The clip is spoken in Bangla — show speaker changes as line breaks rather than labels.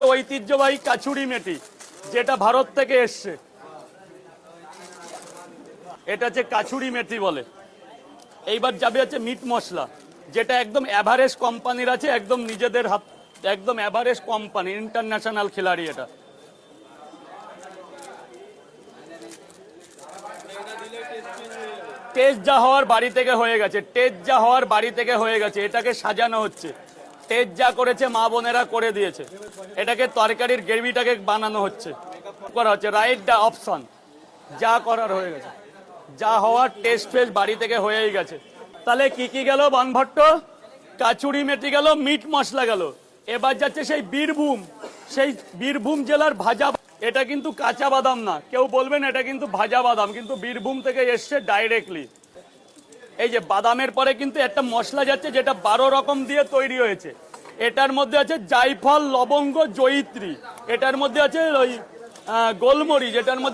ঐতিহ্যবাহী কাচুরি মেটি যেটা ভারত থেকে এসছে, এটা হচ্ছে কাচুরি মেথি বলে। এইবার যাবে হচ্ছে মিট মশলা, যেটা একদম এভারেস্ট কোম্পানির আছে, একদম নিজেদের হাত, একদম এভারেস্ট কোম্পানি, ইন্টারন্যাশনাল খিলাড়ি। এটা টেস্ট যা হওয়ার বাড়ি থেকে হয়ে গেছে, টেস্ট যা হওয়ার বাড়ি থেকে হয়ে গেছে। এটাকে সাজানো হচ্ছে, টেস্ট যা করেছে মা বোনেরা করে দিয়েছে। এটাকে তরকারির গ্রেভিটাকে বানানো হচ্ছে, করা হচ্ছে। রাইট দ্য অপশন, যা করার হয়ে গেছে, যা হওয়ার টেস্ট ফেস্ট বাড়ি থেকে হয়েই গেছে। তাহলে কি কি গেল? বানভট্ট, কাচুরি মেথি গেল, মিট মশলা গেল। এবার যাচ্ছে সেই বীরভূম, সেই বীরভূম জেলার ভাজা। এটা কিন্তু কাঁচা বাদাম না, কেউ বলবেন এটা কিন্তু ভাজা বাদাম, কিন্তু বীরভূম থেকে এসছে ডাইরেক্টলি। এই যে বাদামের পরে কিন্তু একটা মশলা যাচ্ছে, যেটা 12 রকম দিয়ে তৈরি হয়েছে। এটার মধ্যে আছে জায়ফল, লবঙ্গ, জয়িত্রী। এটার মধ্যে আছে ওই গোলমরিচ। এটার মধ্যে